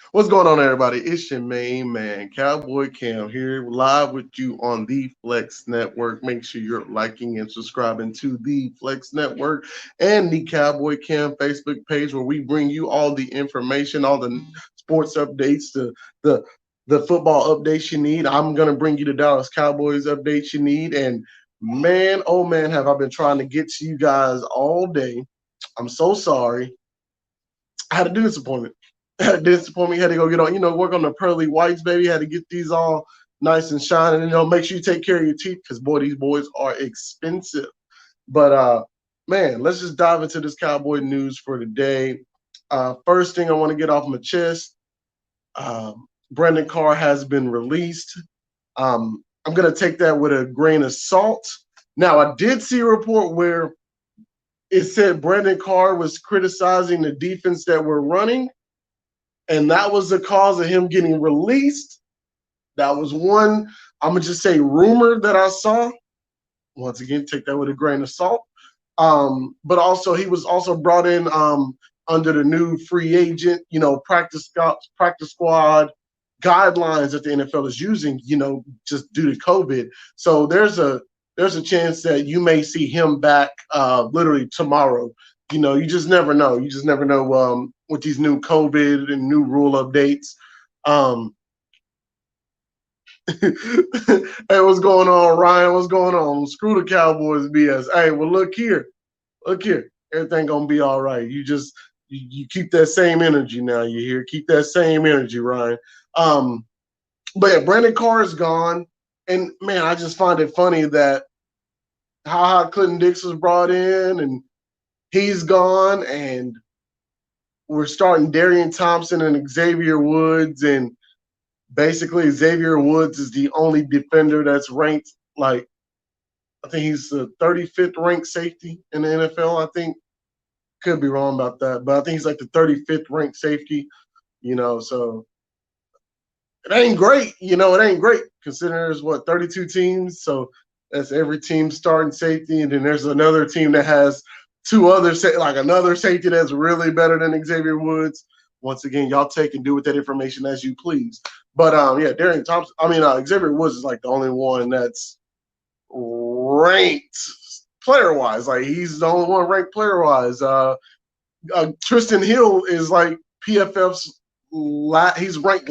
What's going on, everybody? It's your main man, Cowboy Cam, here live with you on the Flex Network. Make sure you're liking and subscribing to the Flex Network and the Cowboy Cam Facebook page, where we bring you all the information, all the sports updates, the the football updates you need. I'm gonna bring you the Dallas Cowboys updates you need, and man, oh man, have I been trying to get to you guys all day. I'm so sorry. I had a dentist appointment. Dentist appointment. Had to go get on, work on the pearly whites, baby. Had to get these all nice and shining. Make sure you take care of your teeth, because boy, these boys are expensive. But man, let's just dive into this Cowboy news for today. First thing I want to get off my chest: Brandon Carr has been released. I'm gonna take that with a grain of salt. Now, I did see a report where it said Brandon Carr was criticizing the defense that we're running, and that was the cause of him getting released. That was one, I'm going to just say, rumor that I saw. Once again, take that with a grain of salt. But also, he was also brought in under the new free agent, practice squad guidelines that the NFL is using, just due to COVID. So there's a chance that you may see him back literally tomorrow. You just never know. You just never know with these new COVID and new rule updates. Hey, what's going on, Ryan? What's going on? Screw the Cowboys BS. Hey, well, look here. Everything gonna be all right. You keep that same energy now. You hear? Keep that same energy, Ryan. But yeah, Brandon Carr is gone, and man, I just find it funny that how Clinton Dix was brought in, and he's gone, and we're starting Darian Thompson and Xavier Woods, and basically Xavier Woods is the only defender that's ranked, like, I think he's the 35th ranked safety in the NFL. I think, could be wrong about that, but I think he's like the 35th ranked safety. So it ain't great. It ain't great considering there's 32 teams. So that's every team starting safety, and then there's another team that has two other, like another safety that's really better than Xavier Woods. Once again, y'all take and do with that information as you please. But yeah, Darian Thompson. Xavier Woods is like the only one that's ranked player wise. Like, he's the only one ranked player wise. Tristan Hill is like PFF's. He's ranked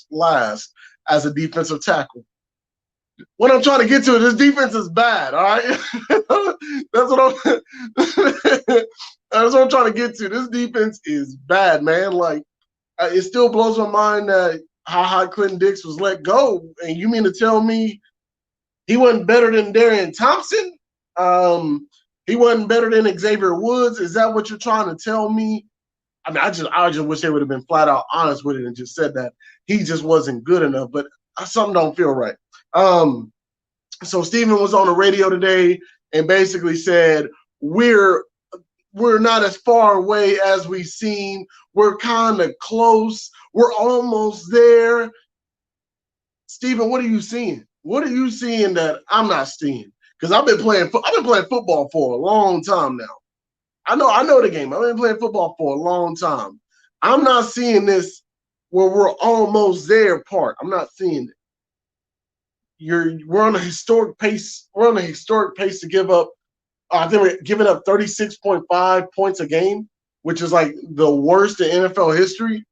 last as a defensive tackle. What I'm trying to get to, this defense is bad. All right, that's what I'm trying to get to. This defense is bad, man. Like, it still blows my mind that how high Clinton Dix was let go. And you mean to tell me he wasn't better than Darian Thompson? He wasn't better than Xavier Woods? Is that what you're trying to tell me? I just wish they would have been flat out honest with it and just said that he just wasn't good enough. But something don't feel right. So Steven was on the radio today and basically said, we're not as far away as we seem. We're kind of close. We're almost there. Steven, what are you seeing? What are you seeing that I'm not seeing? Because I've been playing football for a long time now. I know the game. I've been playing football for a long time. I'm not seeing this where we're almost there part. I'm not seeing it. We're on a historic pace. We're on a historic pace to give up. I think we're giving up 36.5 points a game, which is like the worst in NFL history.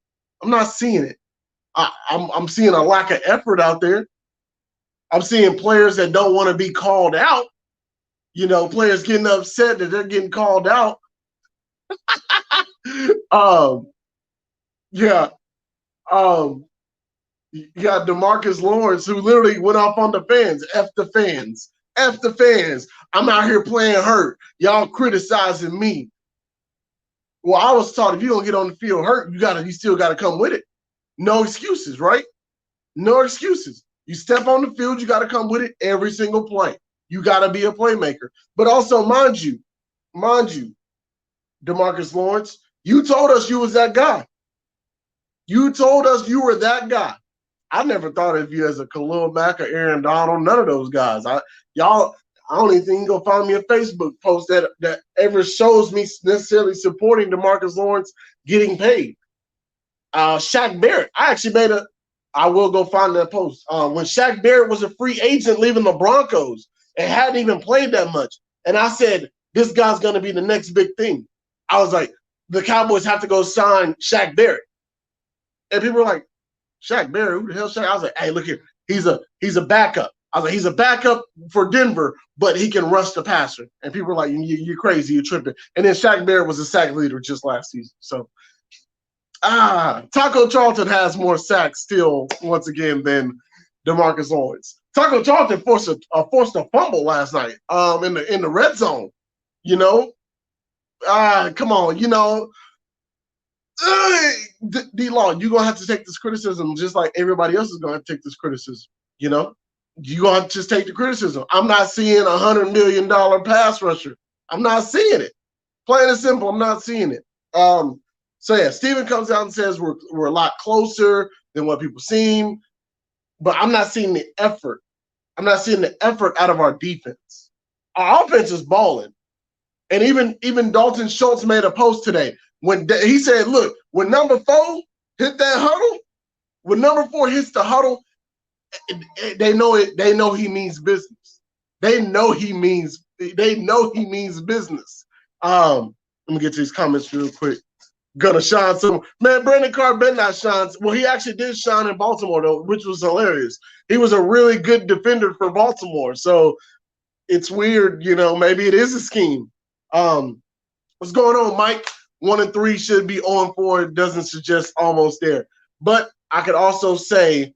I'm not seeing it. I'm seeing a lack of effort out there. I'm seeing players that don't want to be called out. Players getting upset that they're getting called out. Yeah. You got DeMarcus Lawrence, who literally went off on the fans. F the fans. F the fans. I'm out here playing hurt. Y'all criticizing me. Well, I was taught if you don't get on the field hurt, you still gotta come with it. No excuses, right? No excuses. You step on the field, you gotta come with it every single play. You gotta be a playmaker. But also, mind you, DeMarcus Lawrence, you told us you was that guy. You told us you were that guy. I never thought of you as a Khalil Mack or Aaron Donald, none of those guys. I don't even think you can go find me a Facebook post that ever shows me necessarily supporting DeMarcus Lawrence getting paid. Shaq Barrett. I will go find that post. When Shaq Barrett was a free agent leaving the Broncos and hadn't even played that much. And I said, this guy's going to be the next big thing. I was like, the Cowboys have to go sign Shaq Barrett. And people were like, Shaq Barrett, who the hell Shaq? I was like, hey, look here. He's a backup. I was like, he's a backup for Denver, but he can rush the passer. And people were like, you're crazy, you're tripping. And then Shaq Barrett was a sack leader just last season. So, Taco Charlton has more sacks still, once again, than DeMarcus Lawrence. Taco Charlton forced a fumble last night in the red zone. You know? Come on, you know. D-Law, you're going to have to take this criticism just like everybody else is going to have to take this criticism. You know? You're going to just take the criticism. I'm not seeing $100 million pass rusher. I'm not seeing it. Plain and simple, I'm not seeing it. So, yeah, Steven comes out and says we're a lot closer than what people seem, but I'm not seeing the effort. I'm not seeing the effort out of our defense. Our offense is balling. And even Dalton Schultz made a post today when he said, look, when number 4 hit that huddle, when number 4 hits the huddle, they know it. They know he means business. They know he means business. Let me get to these comments real quick. Gonna shine some. Man, Brandon Carr better not shine. Well, he actually did shine in Baltimore, though, which was hilarious. He was a really good defender for Baltimore. So it's weird, you know, maybe it is a scheme. What's going on, Mike? 1-3 should be 0-4. It doesn't suggest almost there. But I could also say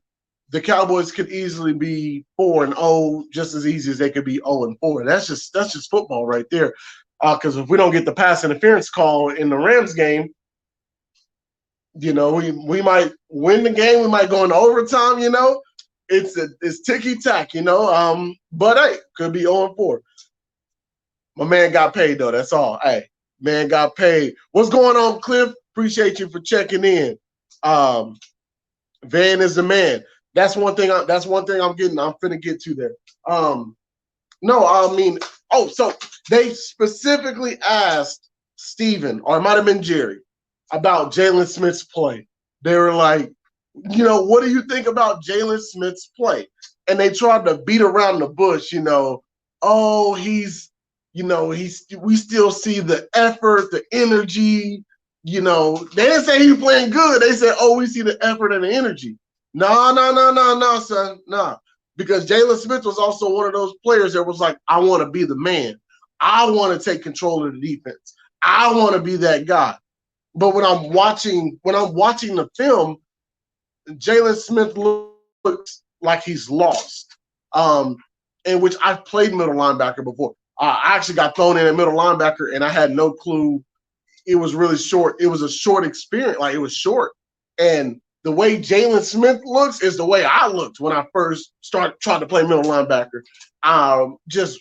the Cowboys could easily be 4-0 just as easy as they could be 0-4. That's just football right there. Because if we don't get the pass interference call in the Rams game, you know, we might win the game. We might go into overtime. You know, it's ticky tack. You know, but hey, could be 0-4. My man got paid though. That's all. Hey, man got paid. What's going on, Cliff? Appreciate you for checking in. Van is the man. That's one thing. I'm finna get to there. No, I mean, so they specifically asked Steven, or it might have been Jerry, about Jalen Smith's play. They were like, you know, what do you think about Jalen Smith's play? And they tried to beat around the bush, you know, we still see the effort, the energy, you know. They didn't say he was playing good. They said, we see the effort and the energy. No, son, no. Because Jalen Smith was also one of those players that was like, I want to be the man. I want to take control of the defense. I want to be that guy. But when I'm watching the film, Jalen Smith looks like he's lost. In which I've played middle linebacker before. I actually got thrown in at middle linebacker, and I had no clue. It was really short. It was a short experience. Like, it was short. And the way Jalen Smith looks is the way I looked when I first tried to play middle linebacker. Just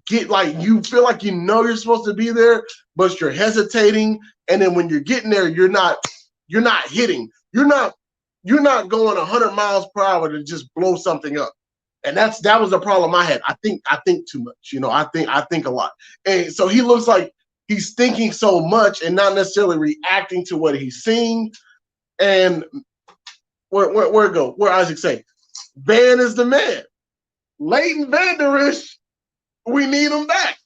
get like, you feel like you know you're supposed to be there, but you're hesitating. And then when you're getting there, you're not hitting. You're not going 100 miles per hour to just blow something up. And that was the problem I had. I think too much. You know, I think a lot. And so he looks like he's thinking so much and not necessarily reacting to what he's seeing. And where Isaac say, Van is the man. Leighton Vander Esch, we need him back.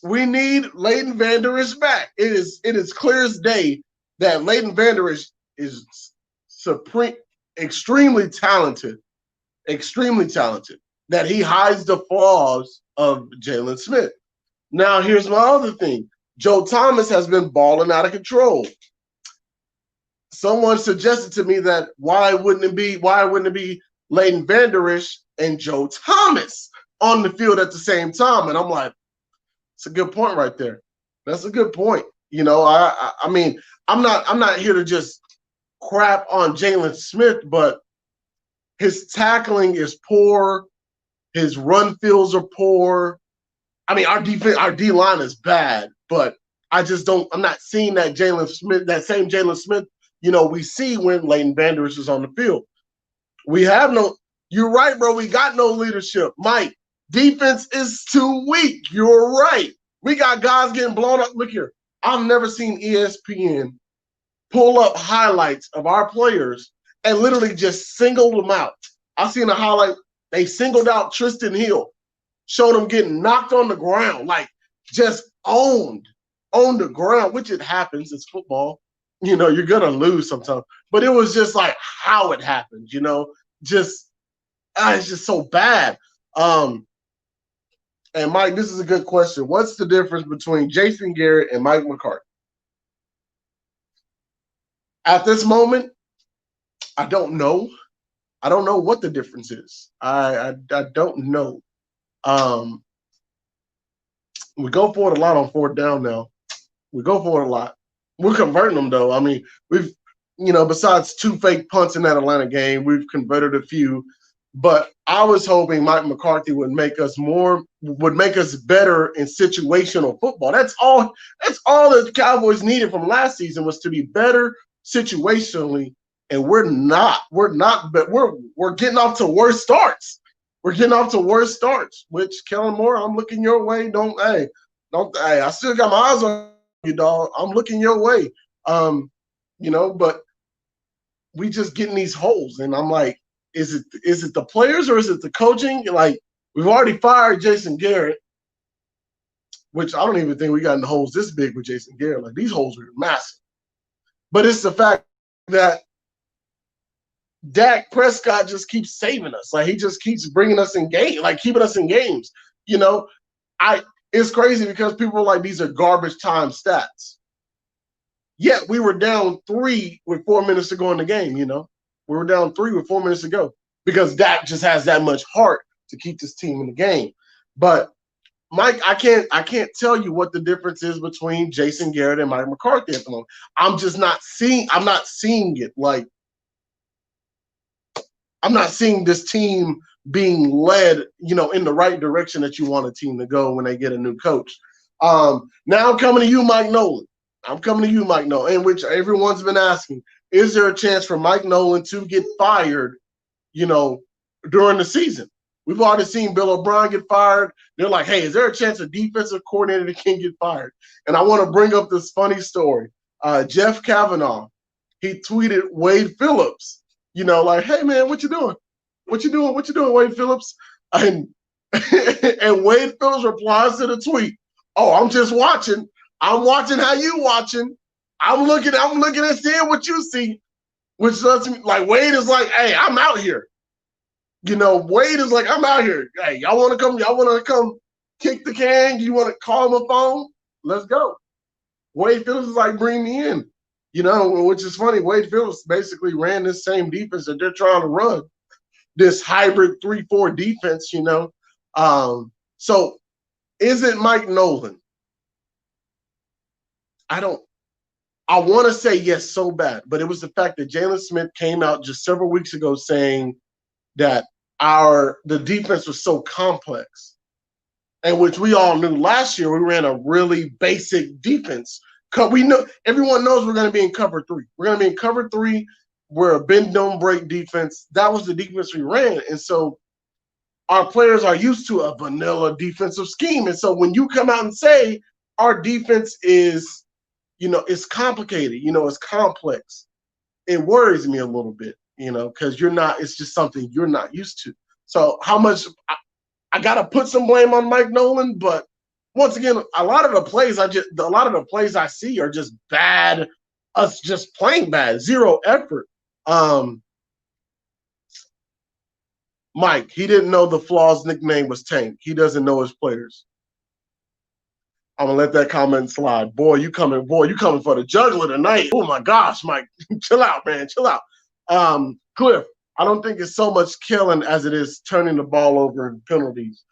We need Leighton Vander Esch back. It is clear as day that Leighton Vander Esch is extremely talented, that he hides the flaws of Jalen Smith. Now, here's my other thing. Joe Thomas has been balling out of control. Someone suggested to me that why wouldn't it be Leighton Vander Esch and Joe Thomas on the field at the same time? And I'm like, it's a good point right there. That's a good point. You know, I mean, I'm not here to just crap on Jalen Smith, but his tackling is poor. His run fields are poor. I mean, our D line is bad, but I'm not seeing that same Jalen Smith, you know, we see when Leighton Vander Esch is on the field. You're right, bro. We got no leadership. Mike, defense is too weak. You're right. We got guys getting blown up. Look here. I've never seen ESPN pull up highlights of our players and literally just singled them out. I seen a highlight, they singled out Tristan Hill, showed him getting knocked on the ground, like just owned on the ground, which it happens, it's football. You're gonna lose sometimes. But it was just like how it happened, just it's just so bad. And Mike, this is a good question. What's the difference between Jason Garrett and Mike McCarthy? At this moment, I don't know. I don't know what the difference is. I don't know. We go for it a lot on fourth down now. We go for it a lot. We're converting them though. I mean, we've besides 2 fake punts in that Atlanta game, we've converted a few. But I was hoping Mike McCarthy would make us better in situational football. That's all the Cowboys needed from last season was to be better situationally, and we're not. But we're getting off to worse starts. We're getting off to worse starts. Which Kellen Moore, I'm looking your way. Hey, I still got my eyes on you, dog. I'm looking your way. But we just getting these holes, and I'm like, is it the players or is it the coaching? Like, we've already fired Jason Garrett, which I don't even think we got in the holes this big with Jason Garrett. Like, these holes are massive. But it's the fact that Dak Prescott just keeps saving us. Like, he just keeps bringing us in game, like keeping us in games. It's crazy because people are like, these are garbage time stats. Yet we were down 3 with 4 minutes to go in the game, We were down 3 with 4 minutes to go because Dak just has that much heart to keep this team in the game. But Mike, I can't tell you what the difference is between Jason Garrett and Mike McCarthy at the moment. I'm not seeing it. Like, I'm not seeing this team being led, in the right direction that you want a team to go when they get a new coach. Now I'm coming to you, Mike Nolan. In which everyone's been asking, is there a chance for Mike Nolan to get fired, during the season? We've already seen Bill O'Brien get fired. They're like, hey, is there a chance a defensive coordinator can get fired? And I want to bring up this funny story. Jeff Kavanaugh, he tweeted Wade Phillips, like, hey, man, what you doing? What you doing, Wade Phillips? And Wade Phillips replies to the tweet, oh, I'm just watching. I'm watching how you watching. I'm looking and seeing what you see, which lets me, like, Wade is like, hey, I'm out here. Wade is like, I'm out here. Hey, y'all want to come kick the can? You want to call him a phone? Let's go. Wade Phillips is like, bring me in. Which is funny. Wade Phillips basically ran this same defense that they're trying to run, this hybrid 3-4 defense, So is it Mike Nolan? I want to say yes so bad, but it was the fact that Jalen Smith came out just several weeks ago saying that the defense was so complex, and which we all knew last year. We ran a really basic defense. We know, everyone knows we're going to be in cover 3. We're going to be in cover 3. We're a bend don't break defense. That was the defense we ran, and so our players are used to a vanilla defensive scheme. And so when you come out and say our defense is, it's complicated, it's complex, it worries me a little bit, because it's just something you're not used to. So how much I got to put some blame on Mike Nolan, but once again, a lot of the plays I see are just bad, us just playing bad, zero effort. Mike, he didn't know the Flaws nickname was Tank. He doesn't know his players. I'm gonna let that comment slide. Boy, you coming for the juggler tonight. Oh my gosh, Mike. Chill out, man. Chill out. Cliff, I don't think it's so much killing as it is turning the ball over in penalties.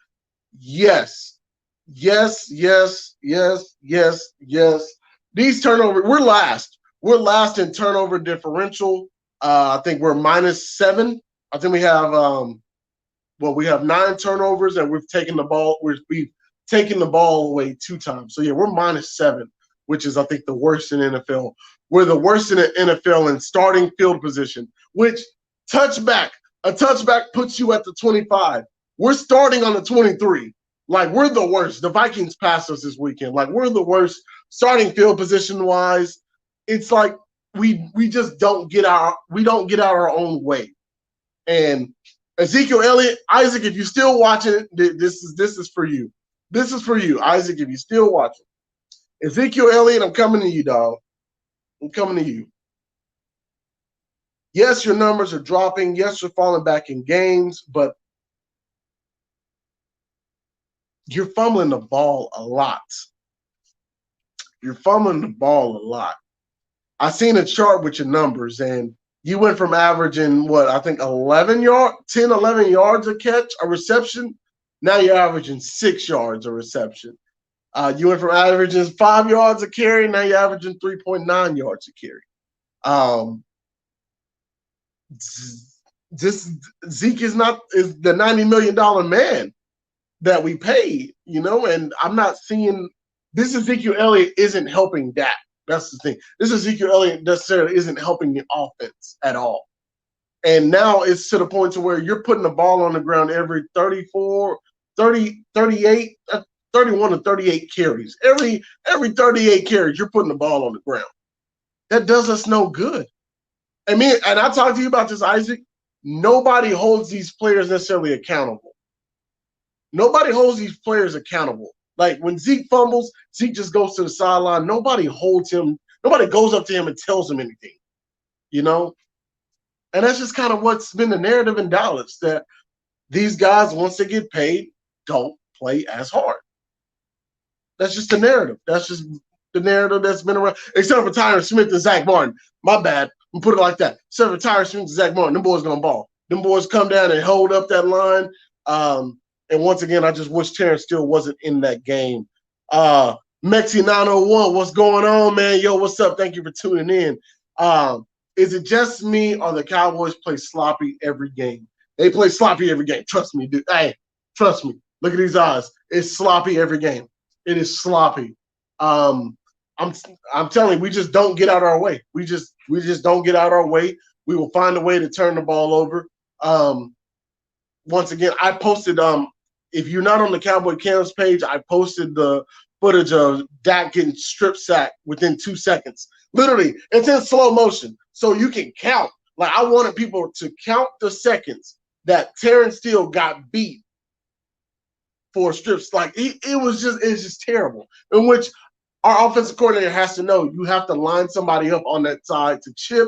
Yes. These turnovers, we're last. We're last in turnover differential. I think we're -7. I think we have we have 9 turnovers, and we've taken the ball. We've taken the ball away 2 times. So yeah, we're -7, which is, I think, the worst in the NFL. We're the worst in the NFL in starting field position, which a touchback puts you at the 25. We're starting on the 23. Like, we're the worst. The Vikings passed us this weekend. Like, we're the worst starting field position wise. It's like we just don't get out our own way. And Ezekiel Elliott, Isaac, if you're still watching, this is for you. This is for you, Isaac, if you're still watching. Ezekiel Elliott, I'm coming to you, dog. I'm coming to you. Yes, your numbers are dropping. Yes, you're falling back in games, but you're fumbling the ball a lot. You're fumbling the ball a lot. I seen a chart with your numbers, and you went from averaging what I think 11 yards a catch, a reception. Now you're averaging 6 yards a reception. You went from averaging 5 yards a carry. Now you're averaging 3.9 yards a carry. This Zeke is the $90 million man that we paid, and I'm not seeing this. Ezekiel Elliott isn't helping that. That's the thing. This Ezekiel Elliott necessarily isn't helping the offense at all. And now it's to the point to where you're putting the ball on the ground every 31 to 38 carries. Every 38 carries, you're putting the ball on the ground. That does us no good. I mean, and I talked to you about this, Isaac. Nobody holds these players necessarily accountable. Nobody holds these players accountable. Like when Zeke fumbles, Zeke just goes to the sideline. Nobody holds him. Nobody goes up to him and tells him anything, And that's just kind of what's been the narrative in Dallas, that these guys, once they get paid, don't play as hard. That's just the narrative. That's just the narrative that's been around. Except for Tyron Smith and Zach Martin. My bad. I'm put it like that. Except for Tyron Smith and Zach Martin, them boys gonna ball. Them boys come down and hold up that line. And once again, I just wish Terrence Steele wasn't in that game. Mexi 901, what's going on, man? Yo, what's up? Thank you for tuning in. Is it just me or the Cowboys play sloppy every game? They play sloppy every game. Trust me, dude. Hey, trust me. Look at these eyes. It's sloppy every game. It is sloppy. I'm telling you, we just don't get out our way. We just don't get out our way. We will find a way to turn the ball over. Once again, I posted if you're not on the Cowboy Cam's page, I posted the footage of Dak getting strip sacked within 2 seconds. Literally, it's in slow motion, so you can count. Like, I wanted people to count the seconds that Terrence Steele got beat for strips. Like, it's just terrible. In which our offensive coordinator has to know you have to line somebody up on that side to chip.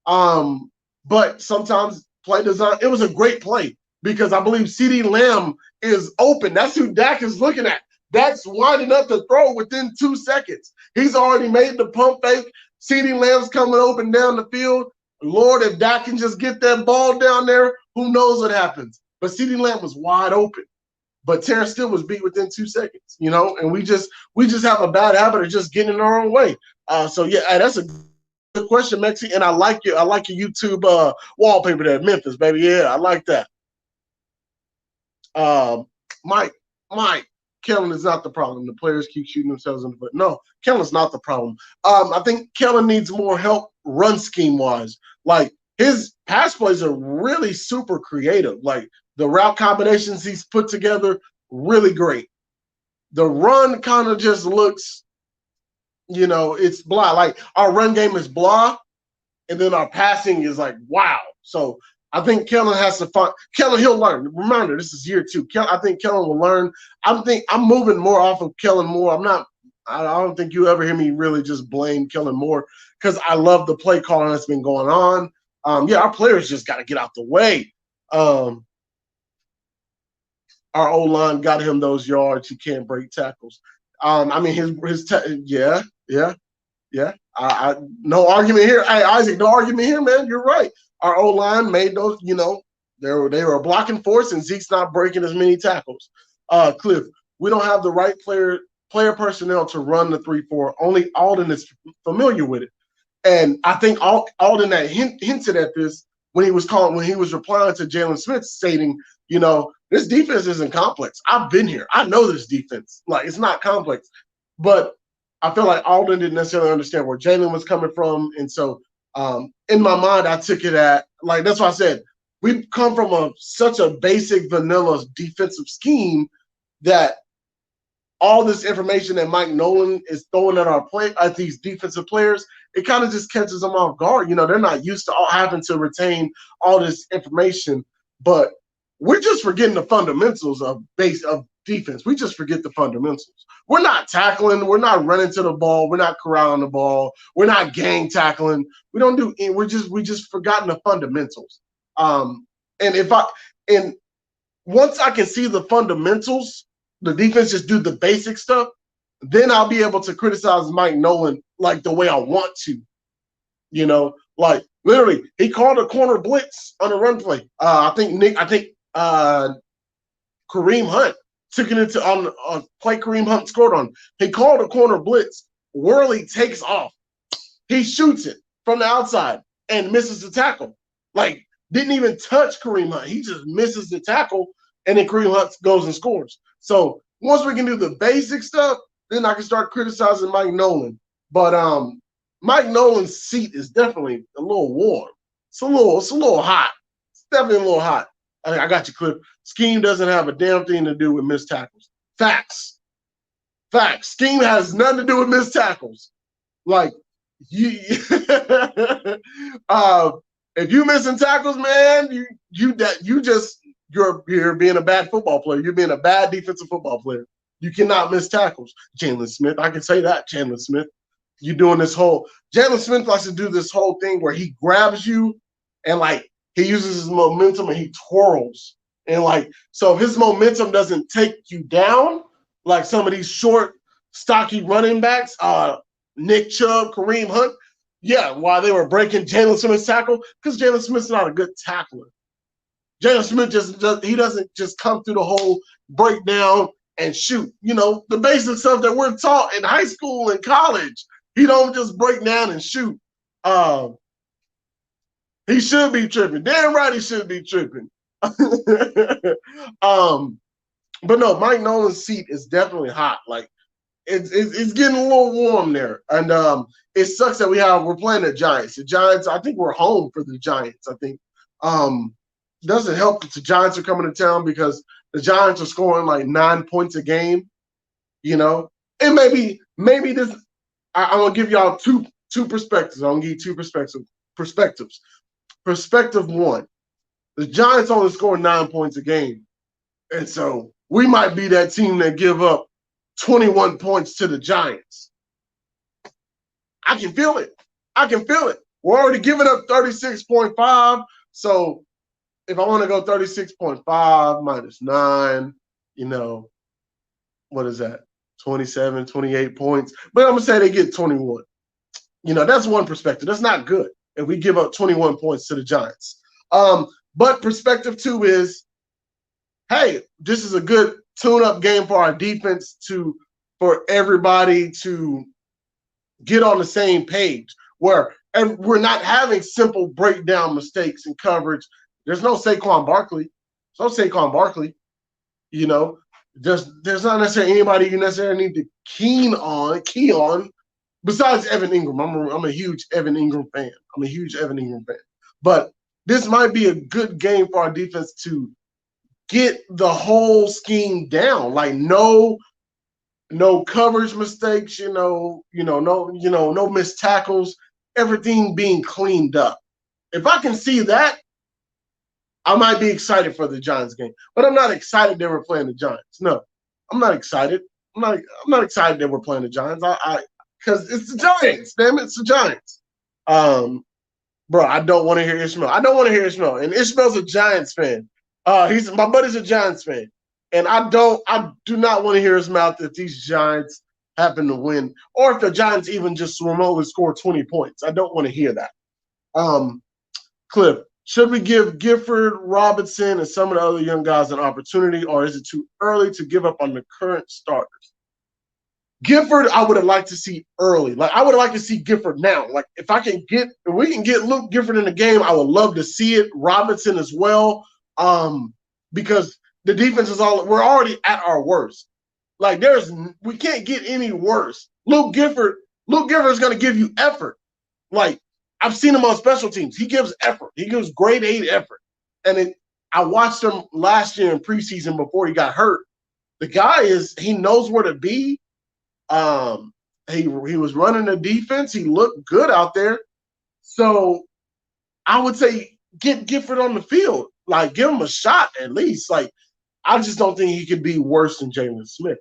But sometimes play design, it was a great play because I believe CeeDee Lamb is open. That's who Dak is looking at. Dak's winding up the throw within 2 seconds. He's already made the pump fake. CeeDee Lamb's coming open down the field. Lord, if Dak can just get that ball down there, who knows what happens. But CeeDee Lamb was wide open. But Terrence Steele was beat within 2 seconds, and we just have a bad habit of just getting in our own way. So yeah, that's a good question, Mexi. And I like your YouTube wallpaper there, Memphis, baby. Yeah, I like that. Mike, Kellen is not the problem. The players keep shooting themselves in the foot. No, Kellen's not the problem. I think Kellen needs more help run scheme wise. Like, his pass plays are really super creative. Like, the route combinations he's put together, really great. The run kind of just looks, it's blah. Like, our run game is blah, and then our passing is like, wow. So I think Kellen has to find – Kellen, he'll learn. Reminder, this is year 2. I think Kellen will learn. I'm moving more off of Kellen Moore. I don't think you ever hear me really just blame Kellen Moore because I love the play calling that's been going on. Our players just got to get out the way. Our O-line got him those yards. He can't break tackles. Yeah. No argument here. Hey, Isaac, no argument here, man. You're right. Our O-line made those, they were a blocking force, and Zeke's not breaking as many tackles. Cliff, we don't have the right player personnel to run the 3-4. Only Alden is familiar with it. And I think Alden had hinted at this when he was replying to Jalen Smith stating, this defense isn't complex. I've been here. I know this defense. Like, it's not complex. But I feel like Alden didn't necessarily understand where Jalen was coming from. And so in my mind, I took it at, like, that's why I said, we've come from such a basic vanilla defensive scheme that all this information that Mike Nolan is throwing at these defensive players, it kind of just catches them off guard. You know, they're not used to having to retain all this information, but we're just forgetting the fundamentals of defense. We just forget the fundamentals. We're not tackling. We're not running to the ball. We're not corralling the ball. We're not gang tackling. We don't do. We just forgotten the fundamentals. And once I can see the fundamentals, the defense just do the basic stuff, then I'll be able to criticize Mike Nolan like the way I want to. You know, like literally, he called a corner blitz on a run play. I think Kareem Hunt took it into on a play Kareem Hunt scored on. He called a corner blitz. Worley takes off. He shoots it from the outside and misses the tackle. Like, didn't even touch Kareem Hunt. He just misses the tackle, and then Kareem Hunt goes and scores. So once we can do the basic stuff, then I can start criticizing Mike Nolan. But Mike Nolan's seat is definitely a little warm. It's a little hot. It's definitely a little hot. I got you, Cliff. Scheme doesn't have a damn thing to do with missed tackles. Facts. Scheme has nothing to do with missed tackles. Like, if you missing tackles, man, you're being a bad football player. You're being a bad defensive football player. You cannot miss tackles. Jalen Smith, I can say that. Jalen Smith, you doing this whole. Jalen Smith likes to do this whole thing where he grabs you and like he uses his momentum and he twirls. And like, so if his momentum doesn't take you down, like some of these short, stocky running backs, Nick Chubb, Kareem Hunt, yeah, while they were breaking Jalen Smith's tackle, because Jalen Smith's not a good tackler. Jalen Smith he doesn't just come through the hole, break down, and shoot. You know, the basic stuff that we're taught in high school and college. He don't just break down and shoot. He should be tripping. Damn right he should be tripping. But no, Mike Nolan's seat is definitely hot. Like, it's getting a little warm there. And it sucks that we're playing the Giants. The Giants, I think we're home for the Giants. I think doesn't help that the Giants are coming to town because the Giants are scoring like 9 points a game, you know. And maybe this I'm gonna give y'all two perspectives. I'm gonna give you two perspectives. Perspective one, the Giants only score 9 points a game. And so we might be that team that give up 21 points to the Giants. I can feel it. We're already giving up 36.5. So if I want to go 36.5 minus 9, you know, what is that? 27, 28 points. But I'm going to say they get 21. You know, that's one perspective. That's not good if we give up 21 points to the Giants. But perspective two is, hey, this is a good tune-up game for our defense for everybody to get on the same page where and we're not having simple breakdown mistakes in coverage. There's no Saquon Barkley. You know, there's not necessarily anybody you necessarily need to key on besides Evan Ingram. I'm a huge Evan Ingram fan. But this might be a good game for our defense to get the whole scheme down. Like no coverage mistakes, no missed tackles, everything being cleaned up. If I can see that, I might be excited for the Giants game. But I'm not excited that we're playing the Giants. No, I'm not excited. I'm not excited that we're playing the Giants. Because it's the Giants, damn it, it's the Giants. Bro, I don't want to hear Ishmael. And Ishmael's a Giants fan. My buddy's a Giants fan. And I do not want to hear his mouth if these Giants happen to win, or if the Giants even just remotely score 20 points. I don't want to hear that. Cliff, should we give Gifford, Robinson, and some of the other young guys an opportunity, or is it too early to give up on the current starters? Gifford, I would have liked to see early. Like, I would have liked to see Gifford now. Like, if we can get Luke Gifford in the game, I would love to see it. Robinson as well, because the defense we're already at our worst. Like, we can't get any worse. Luke Gifford is going to give you effort. Like, I've seen him on special teams. He gives effort. He gives grade A effort. And I watched him last year in preseason before he got hurt. The guy he knows where to be. He was running the defense. He looked good out there. So I would say get Gifford on the field. Like, give him a shot at least. Like, I just don't think he could be worse than Jalen Smith.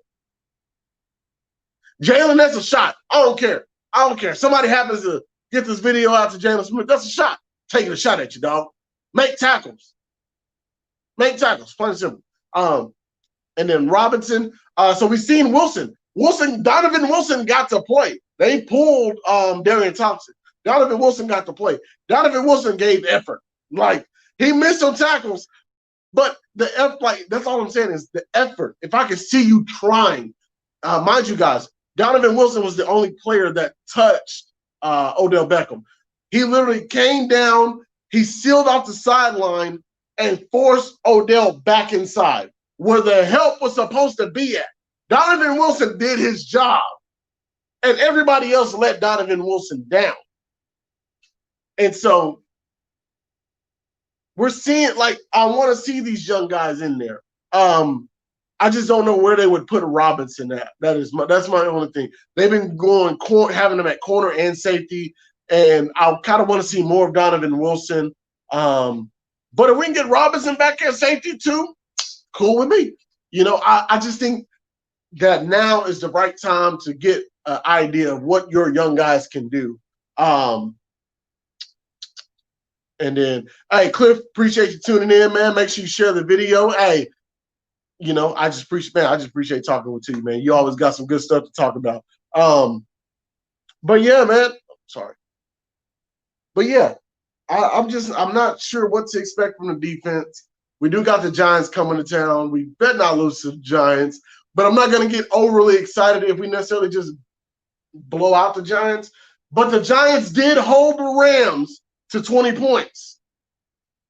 Jalen, that's a shot. I don't care. I don't care. Somebody happens to get this video out to Jalen Smith. That's a shot. Taking a shot at you, dog. Make tackles. Make tackles. Plain and simple. And then Robinson. So we've seen Wilson. Donovan Wilson got to play. They pulled Darian Thompson. Donovan Wilson got to play. Donovan Wilson gave effort. Like, he missed some tackles, but that's all I'm saying is the effort. If I could see you trying, mind you guys, Donovan Wilson was the only player that touched Odell Beckham. He literally came down, he sealed off the sideline, and forced Odell back inside where the help was supposed to be at. Donovan Wilson did his job, and everybody else let Donovan Wilson down. And so we're seeing, like, I want to see these young guys in there. I just don't know where they would put Robinson at. That's my only thing. They've been having him at corner and safety, and I kind of want to see more of Donovan Wilson. But if we can get Robinson back at safety too, cool with me. You know, I just think that now is the right time to get an idea of what your young guys can do. And then, hey, Cliff, appreciate you tuning in, man. Make sure you share the video. Hey, you know, I just appreciate talking with you, man. You always got some good stuff to talk about. But yeah, man. Sorry. But yeah, I'm not sure what to expect from the defense. We do got the Giants coming to town. We better not lose to the Giants, but I'm not going to get overly excited if we necessarily just blow out the Giants. But the Giants did hold the Rams to 20 points.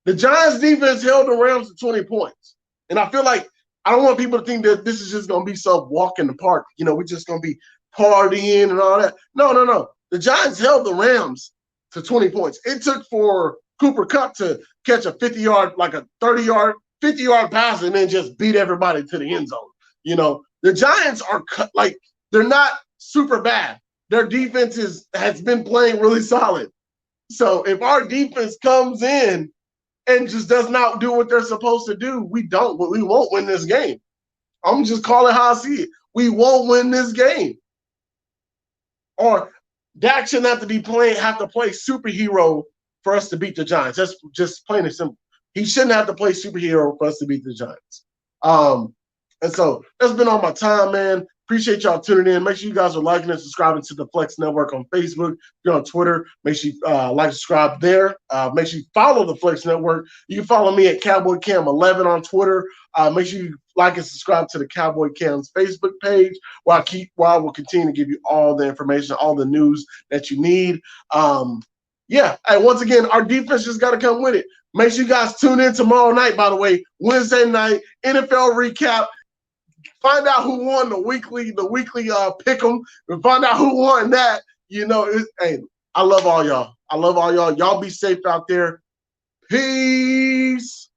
The Giants defense held the Rams to 20 points. And I feel like I don't want people to think that this is just going to be some walk in the park. You know, we're just going to be partying and all that. No. The Giants held the Rams to 20 points. It took for Cooper Kupp to catch a 50-yard, like a 30-yard, 50-yard pass and then just beat everybody to the end zone. You know, the Giants are like, they're not super bad. Their defense has been playing really solid. So if our defense comes in and just does not do what they're supposed to do, we won't win this game. I'm just calling how I see it. We won't win this game. Or Dak shouldn't have to play superhero for us to beat the Giants. That's just plain and simple. He shouldn't have to play superhero for us to beat the Giants. And so that's been all my time, man. Appreciate y'all tuning in. Make sure you guys are liking and subscribing to the Flex Network on Facebook. If you're on Twitter, make sure you like, subscribe there. Make sure you follow the Flex Network. You can follow me at Cowboy Cam 11 on Twitter. Make sure you like and subscribe to the Cowboy Cam's Facebook page, where I will continue to give you all the information, all the news that you need. Yeah. And once again, our defense just got to come with it. Make sure you guys tune in tomorrow night, by the way, Wednesday night, NFL recap. Find out who won the weekly pick'em, and find out who won that. You know, hey, I love all y'all. Y'all be safe out there. Peace.